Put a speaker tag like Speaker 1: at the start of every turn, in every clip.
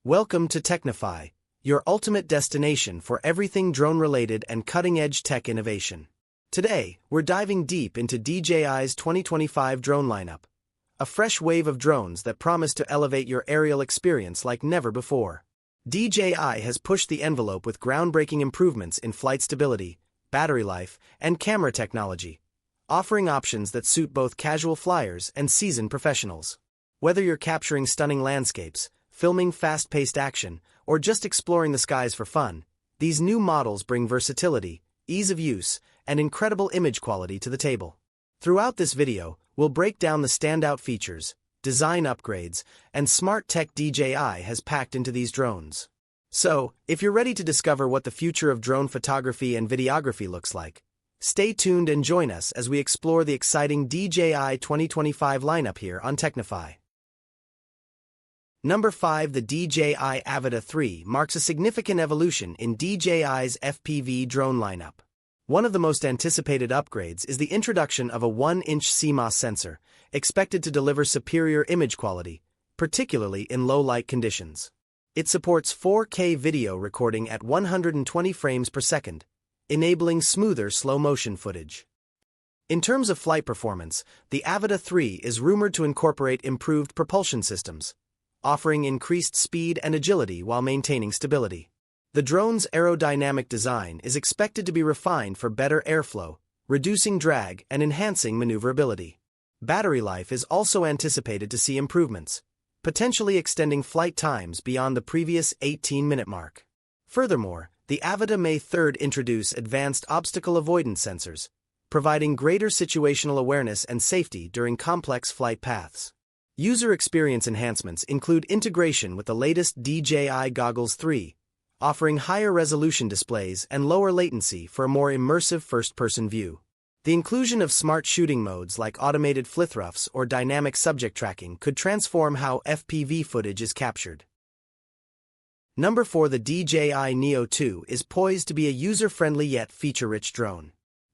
Speaker 1: Welcome to Technify, your ultimate destination for everything drone-related and cutting-edge tech innovation. Today, we're diving deep into DJI's 2025 drone lineup, a fresh wave of drones that promise to elevate your aerial experience like never before. DJI has pushed the envelope with groundbreaking improvements in flight stability, battery life, and camera technology, offering options that suit both casual flyers and seasoned professionals. Whether you're capturing stunning landscapes, filming fast-paced action, or just exploring the skies for fun, these new models bring versatility, ease of use, and incredible image quality to the table. Throughout this video, we'll break down the standout features, design upgrades, and smart tech DJI has packed into these drones. So, if you're ready to discover what the future of drone photography and videography looks like, stay tuned and join us as we explore the exciting DJI 2025 lineup here on Technify. Number 5. The DJI Avida 3 marks a significant evolution in DJI's FPV drone lineup. One of the most anticipated upgrades is the introduction of a 1-inch CMOS sensor, expected to deliver superior image quality, particularly in low-light conditions. It supports 4K video recording at 120 frames per second, enabling smoother slow-motion footage. In terms of flight performance, the Avida 3 is rumored to incorporate improved propulsion systems, offering increased speed and agility while maintaining stability. The drone's aerodynamic design is expected to be refined for better airflow, reducing drag and enhancing maneuverability. Battery life is also anticipated to see improvements, potentially extending flight times beyond the previous 18-minute mark. Furthermore, the Avida may introduce advanced obstacle avoidance sensors, providing greater situational awareness and safety during complex flight paths. User experience enhancements include integration with the latest DJI Goggles 3, offering higher resolution displays and lower latency for a more immersive first-person view. The inclusion of smart shooting modes like automated flithroughs or dynamic subject tracking could transform how FPV footage is captured. Number 4. The DJI Neo 2 is poised to be a user-friendly yet feature-rich drone.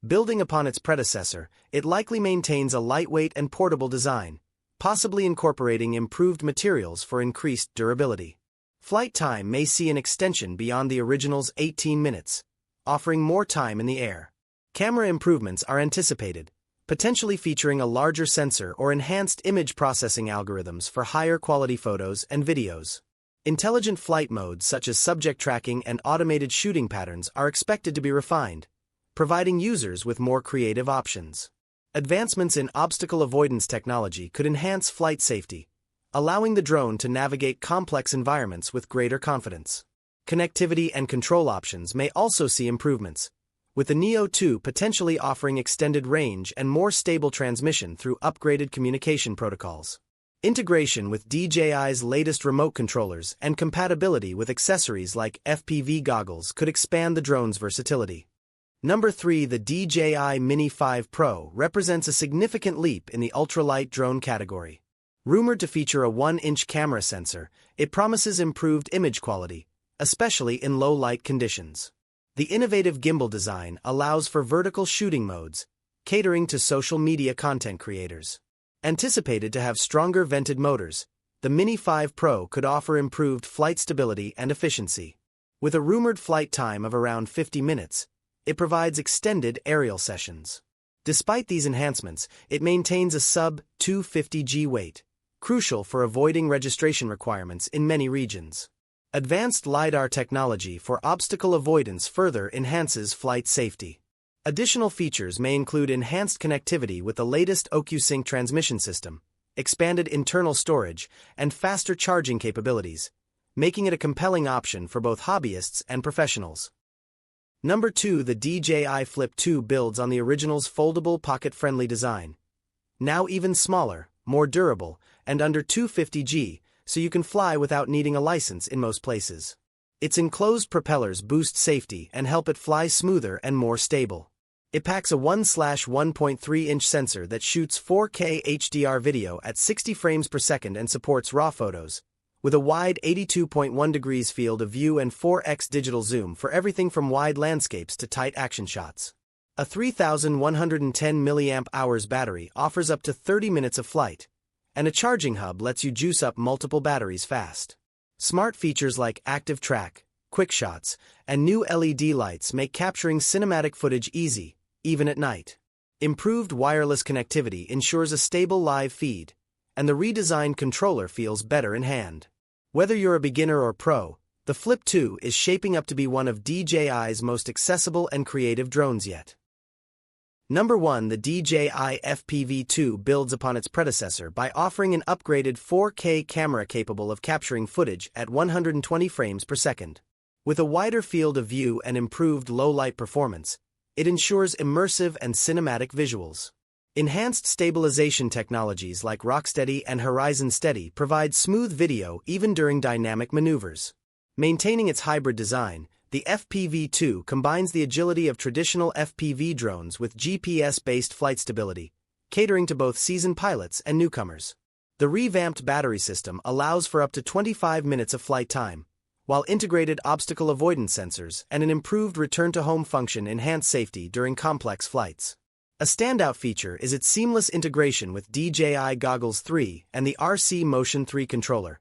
Speaker 1: Building upon its predecessor, it likely maintains a lightweight and portable design, possibly incorporating improved materials for increased durability. Flight time may see an extension beyond the original's 18 minutes, offering more time in the air. Camera improvements are anticipated, potentially featuring a larger sensor or enhanced image processing algorithms for higher quality photos and videos. Intelligent flight modes such as subject tracking and automated shooting patterns are expected to be refined, providing users with more creative options. Advancements in obstacle avoidance technology could enhance flight safety, allowing the drone to navigate complex environments with greater confidence. Connectivity and control options may also see improvements, with the Neo 2 potentially offering extended range and more stable transmission through upgraded communication protocols. Integration with DJI's latest remote controllers and compatibility with accessories like FPV goggles could expand the drone's versatility. Number 3. The DJI Mini 5 Pro represents a significant leap in the ultralight drone category. Rumored to feature a 1-inch camera sensor, it promises improved image quality, especially in low-light conditions. The innovative gimbal design allows for vertical shooting modes, catering to social media content creators. Anticipated to have stronger vented motors, the Mini 5 Pro could offer improved flight stability and efficiency. With a rumored flight time of around 50 minutes, it provides extended aerial sessions. Despite these enhancements, it maintains a sub-250 g weight, crucial for avoiding registration requirements in many regions. Advanced LiDAR technology for obstacle avoidance further enhances flight safety. Additional features may include enhanced connectivity with the latest OcuSync transmission system, expanded internal storage, and faster charging capabilities, making it a compelling option for both hobbyists and professionals. Number 2. The DJI Flip 2 builds on the original's foldable pocket-friendly design. Now even smaller, more durable, and under 250 g, so you can fly without needing a license in most places. Its enclosed propellers boost safety and help it fly smoother and more stable. It packs a 1/1.3-inch sensor that shoots 4K HDR video at 60 frames per second and supports RAW photos, with a wide 82.1 degrees field of view and 4x digital zoom for everything from wide landscapes to tight action shots. A 3,110 mAh battery offers up to 30 minutes of flight, and a charging hub lets you juice up multiple batteries fast. Smart features like active track, quick shots, and new LED lights make capturing cinematic footage easy, even at night. Improved wireless connectivity ensures a stable live feed, and the redesigned controller feels better in hand. Whether you're a beginner or pro, the Flip 2 is shaping up to be one of DJI's most accessible and creative drones yet. Number 1. The DJI FPV-2 builds upon its predecessor by offering an upgraded 4K camera capable of capturing footage at 120 frames per second. With a wider field of view and improved low-light performance, it ensures immersive and cinematic visuals. Enhanced stabilization technologies like Rocksteady and Horizon Steady provide smooth video even during dynamic maneuvers. Maintaining its hybrid design, the FPV-2 combines the agility of traditional FPV drones with GPS-based flight stability, catering to both seasoned pilots and newcomers. The revamped battery system allows for up to 25 minutes of flight time, while integrated obstacle avoidance sensors and an improved return-to-home function enhance safety during complex flights. A standout feature is its seamless integration with DJI Goggles 3 and the RC Motion 3 controller,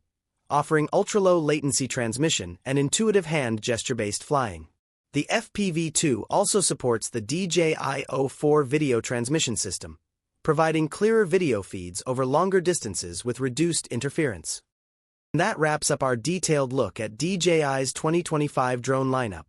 Speaker 1: offering ultra-low latency transmission and intuitive hand gesture-based flying. The FPV-2 also supports the DJI O4 video transmission system, providing clearer video feeds over longer distances with reduced interference. And that wraps up our detailed look at DJI's 2025 drone lineup,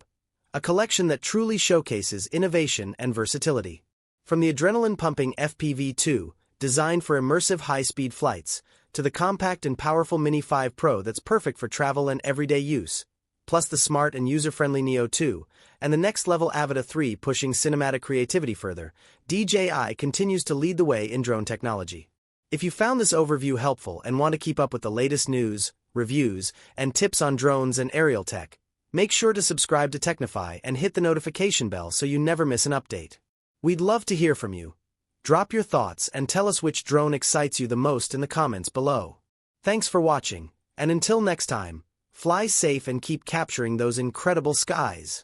Speaker 1: a collection that truly showcases innovation and versatility. From the adrenaline-pumping FPV-2, designed for immersive high-speed flights, to the compact and powerful Mini 5 Pro that's perfect for travel and everyday use, plus the smart and user-friendly Neo 2, and the next-level Avida 3 pushing cinematic creativity further, DJI continues to lead the way in drone technology. If you found this overview helpful and want to keep up with the latest news, reviews, and tips on drones and aerial tech, make sure to subscribe to Technify and hit the notification bell so you never miss an update. We'd love to hear from you. Drop your thoughts and tell us which drone excites you the most in the comments below. Thanks for watching, and until next time, fly safe and keep capturing those incredible skies.